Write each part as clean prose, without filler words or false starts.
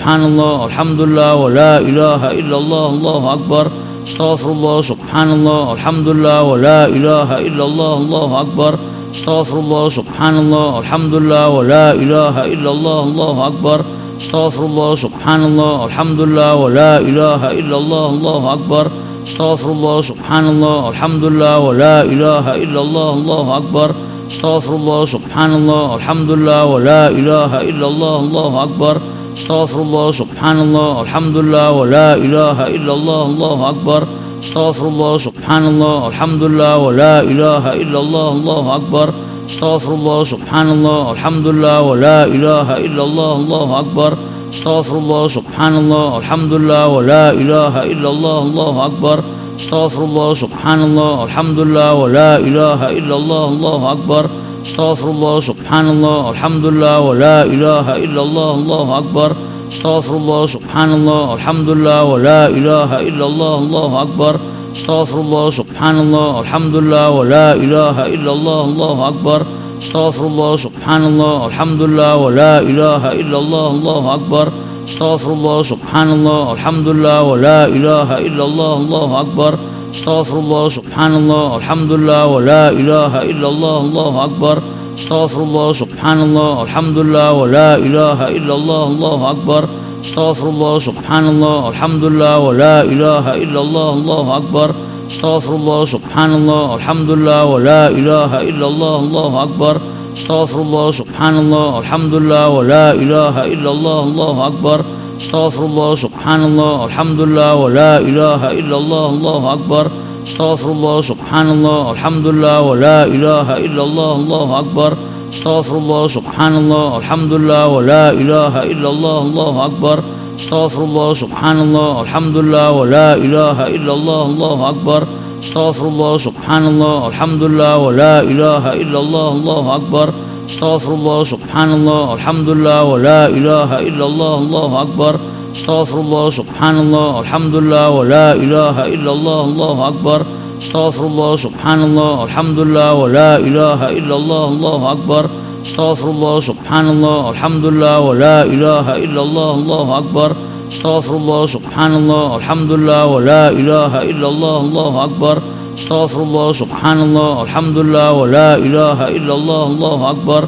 subhanallah, alhamdulillah, wa la ilaha illallah, Allahu akbar. Astaghfirullah, subhanallah, alhamdulillah, wa la ilaha illallah, Allahu akbar. Astaghfirullah, subhanallah, alhamdulillah, wa la ilaha illallah, Allahu akbar. Astaghfirullah, subhanallah, alhamdulillah, wa la ilaha illallah, Allahu akbar. Astaghfirullah, subhanallah, alhamdulillah, wa la ilaha illallah, Allahu akbar. Astaghfirullah, subhanallah, alhamdulillah, wa la ilaha illallah, Allahu akbar. Astaghfirullah, subhanallah, alhamdulillah, wa la ilaha illallah, Allahu akbar. Astaghfirullah, subhanallah, alhamdulillah, wa la ilaha illallah, Allahu akbar. Astaghfirullah, subhanallah, alhamdulillah, wa la ilaha illallah, Allahu akbar. Astaghfirullah, subhanallah, alhamdulillah, wa la ilaha illallah, Allahu akbar. Astaghfirullah, subhanallah, alhamdulillah, wa la ilaha illallah, Allahu akbar. Astaghfirullah, subhanallah, alhamdulillah, wa la ilaha illallah, Allahu akbar. Astaghfirullah, subhanallah, alhamdulillah, wa la ilaha illallah, Allahu akbar. Astaghfirullah, subhanallah, alhamdulillah, wa la ilaha illallah, Allahu akbar. Astaghfirullah, subhanallah, alhamdulillah, wa la ilaha illallah, Allahu akbar. Astaghfirullah, subhanallah, alhamdulillah, wa la ilaha illallah, Allahu akbar. Astaghfirullah, subhanallah, alhamdulillah, wa la ilaha illallah, Allahu akbar. Astaghfirullah, subhanallah, alhamdulillah, wa la ilaha illallah, Allahu akbar. Astaghfirullah, subhanallah, alhamdulillah, wa la ilaha illallah, Allahu akbar. Astaghfirullah, subhanallah, alhamdulillah, wa la ilaha illallah, Allahu akbar. Astaghfirullah, subhanallah, alhamdulillah, wa la ilaha illallah, Allahu akbar. Astaghfirullah, subhanallah, alhamdulillah, wa la ilaha illallah, Allahu akbar. Astaghfirullah, subhanallah, alhamdulillah, wa la ilaha illallah, Allahu akbar. Astaghfirullah, subhanallah, alhamdulillah, wa la ilaha illallah, Allahu akbar. Astaghfirullah, subhanallah, alhamdulillah, wa la ilaha illallah, Allahu akbar. Astaghfirullah, subhanallah, alhamdulillah, wa la ilaha illallah, Allahu akbar. Astaghfirullah, subhanallah, alhamdulillah, wa la ilaha illallah, Allahu akbar. Astaghfirullah, subhanallah, alhamdulillah, wa la ilaha illallah, Allahu akbar. Astaghfirullah, subhanallah, alhamdulillah, wa la ilaha illallah, Allahu akbar. Astaghfirullah, subhanallah, alhamdulillah, wa la ilaha illallah, Allahu akbar. Astaghfirullah, subhanallah, alhamdulillah, wa la ilaha illallah, Allahu akbar. Astaghfirullah, subhanallah, alhamdulillah, wa la ilaha illallah, Allahu akbar. Astaghfirullah, subhanallah, alhamdulillah, wa la ilaha illallah, Allahu akbar.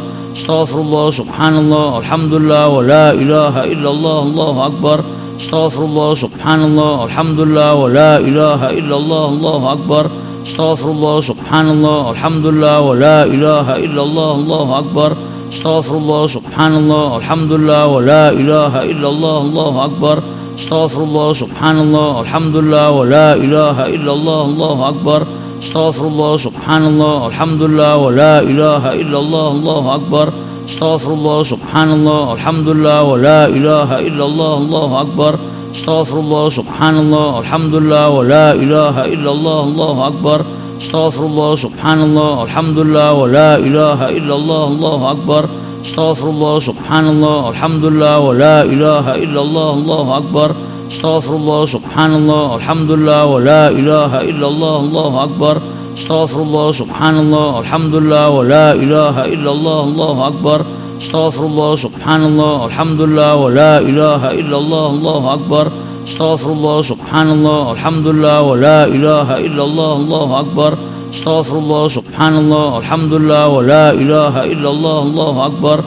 Astaghfirullah, subhanallah, alhamdulillah, wa la ilaha illallah, Allahu akbar. Astaghfirullah, subhanallah, alhamdulillah, wa la ilaha illallah, Allahu akbar. Astaghfirullah, subhanallah, alhamdulillah, wa la ilaha illallah, Allahu akbar. Astaghfirullah, subhanallah, alhamdulillah, wa la ilaha illallah, Allahu akbar. Astaghfirullah, subhanallah, alhamdulillah, wa la ilaha illallah, Allahu akbar. Astaghfirullah, subhanallah, alhamdulillah, wa la ilaha illallah, Allahu akbar. Astaghfirullah, subhanallah, alhamdulillah, wa la ilaha illallah, Allahu akbar. Astaghfirullah, subhanallah, alhamdulillah, wa la ilaha illallah, Allahu akbar. Astaghfirullah, subhanallah, alhamdulillah, wa la ilaha illallah, Allahu akbar. Astaghfirullah, subhanallah, alhamdulillah, wa la ilaha illallah, Allahu akbar. Astaghfirullah, subhanallah, alhamdulillah, wa la ilaha illallah, Allahu akbar. Astaghfirullah, subhanallah, alhamdulillah, wa la ilaha illallah, Allahu akbar. Astaghfirullah, subhanallah, alhamdulillah, wa la ilaha illallah, Allahu akbar. Astaghfirullah, subhanallah, alhamdulillah, wa la ilaha illallah, Allahu akbar.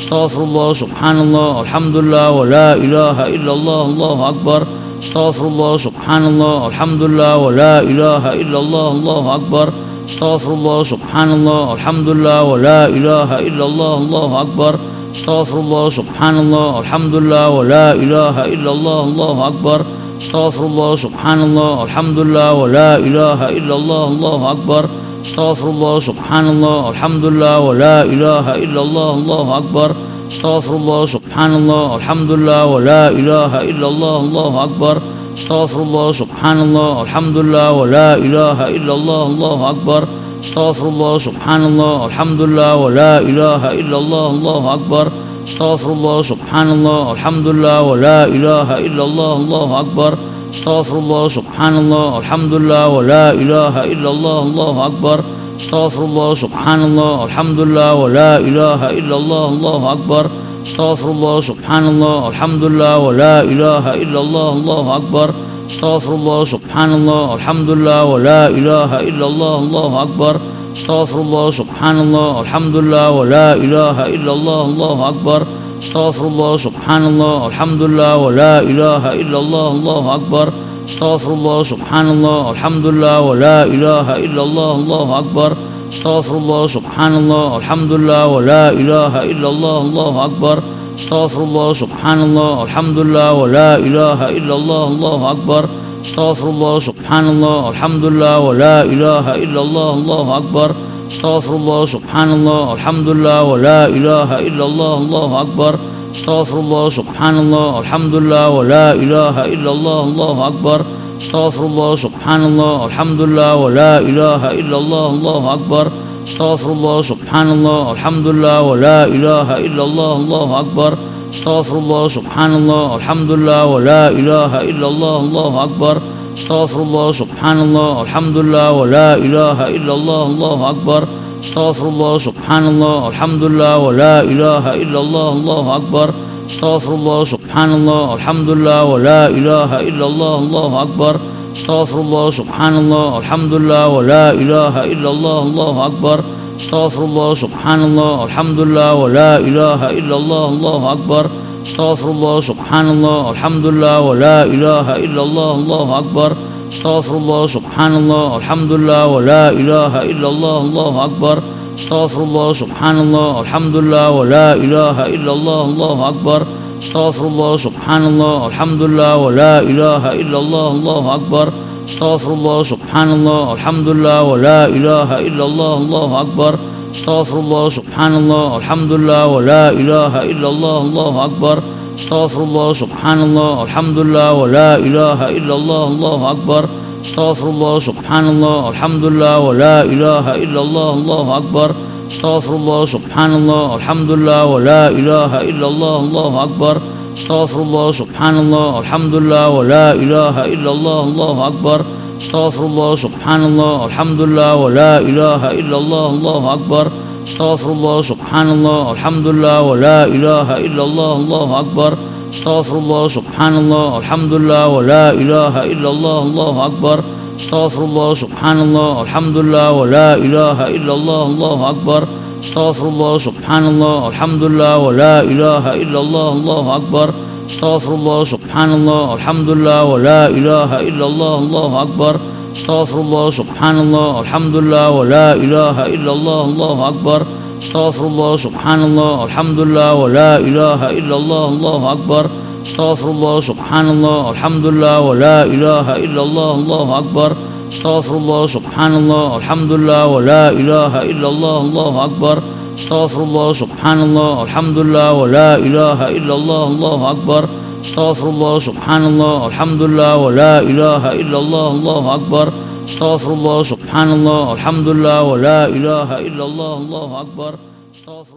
Astaghfirullah, subhanallah, alhamdulillah, wa la ilaha illallah, Allahu akbar. Astaghfirullah, subhanallah, alhamdulillah, wa la ilaha illallah, Allahu akbar. Astaghfirullah, subhanallah, alhamdulillah, wa la ilaha illallah, Allahu akbar. Astaghfirullah, subhanallah, alhamdulillah, wa la ilaha illallah, Allahu akbar. Astaghfirullah, subhanallah, alhamdulillah, wa la ilaha illallah, Allahu akbar. Astaghfirullah, subhanallah, alhamdulillah, wa la ilaha illallah, Allahu akbar. Astaghfirullah, subhanallah, alhamdulillah, wa la ilaha illallah, Allahu akbar. Astaghfirullah, subhanallah, alhamdulillah, wa la ilaha illallah, Allahu akbar. Astaghfirullah, subhanallah, alhamdulillah, wa la ilaha illallah, Allahu akbar. Astaghfirullah, subhanallah, alhamdulillah, wa la ilaha illallah, Allahu akbar. Astaghfirullah, subhanallah, alhamdulillah, wa la ilaha illallah, Allahu akbar. Astaghfirullah, subhanallah, alhamdulillah, wa la ilaha illallah, Allahu akbar. استغفر الله سبحان الله الحمد لله ولا إله إلا الله الله أكبر استغفر الله سبحان الله الحمد لله ولا إله إلا الله الله أكبر استغفر الله سبحان الله الحمد لله ولا إله إلا الله الله أكبر استغفر الله سبحان الله الحمد لله ولا إله إلا الله الله أكبر استغفر الله سبحان الله الحمد لله ولا إله إلا الله الله أكبر استغفر الله سبحان الله الحمد لله ولا إله إلا الله الله أكبر استغفر الله سبحان الله الحمد لله ولا إله إلا الله الله أكبر استغفر الله سبحان الله الحمد لله ولا إله إلا الله الله أكبر استغفر الله سبحان الله الحمد لله ولا إله إلا الله الله أكبر استغفر الله سبحان الله الحمد لله ولا إله إلا الله الله أكبر استغفر الله سبحان الله الحمد لله ولا إله إلا الله الله أكبر استغفر الله سبحان الله الحمد لله ولا إله إلا الله الله أكبر استغفر الله سبحان الله الحمد لله ولا إله إلا الله الله أكبر استغفر الله سبحان الله الحمد لله ولا إله إلا الله الله أكبر استغفر الله سبحان الله الحمد لله ولا إله إلا الله الله أكبر استغفر الله سبحان الله الحمد لله ولا إله إلا الله الله أكبر استغفر الله سبحان الله الحمد لله ولا إله إلا الله الله أكبر استغفر الله سبحان الله الحمد لله ولا إله إلا الله الله أكبر استغفر الله سبحان الله الحمد لله ولا إله إلا الله الله أكبر استغفر الله سبحان الله الحمد لله ولا إله إلا الله الله أكبر استغفر الله سبحان الله الحمد لله ولا إله إلا الله الله أكبر استغفر الله سبحان الله الحمد لله ولا إله إلا الله الله أكبر استغفر الله سبحان الله الحمد لله ولا إله إلا الله الله أكبر استغفر الله سبحان الله الحمد لله ولا إله إلا الله الله أكبر استغفر الله سبحان الله الحمد لله ولا إله إلا الله الله أكبر استغفر الله سبحان الله الحمد لله ولا إله إلا الله الله أكبر استغفر الله سبحان الله الحمد لله ولا إله إلا الله الله أكبر استغفر الله سبحان الله الحمد لله ولا إله إلا الله الله أكبر استغفر الله سبحان الله الحمد لله ولا إله إلا الله الله أكبر استغفر الله سبحان الله الحمد لله ولا إله إلا الله الله أكبر استغفر الله سبحان الله الحمد لله ولا إله إلا الله الله أكبر استغفر الله سبحان الله الحمد لله ولا إله إلا الله الله أكبر استغفر الله سبحان الله الحمد لله ولا إله إلا الله الله أكبر استغفر الله سبحان الله الحمد لله ولا إله إلا الله الله أكبر استغفر الله سبحان الله الحمد لله ولا إله إلا الله الله أكبر استغفر الله سبحان الله الحمد لله ولا إله إلا الله الله أكبر استغفر الله سبحان الله الحمد لله ولا إله إلا الله الله أكبر استغفر الله سبحان الله الحمد لله ولا إله إلا الله الله أكبر استغفر الله سبحان الله الحمد لله ولا إله إلا الله الله أكبر استغفر الله سبحان الله الحمد لله ولا إله إلا الله الله أكبر استغفر الله سبحان الله الحمد لله ولا إله إلا الله الله أكبر استغفر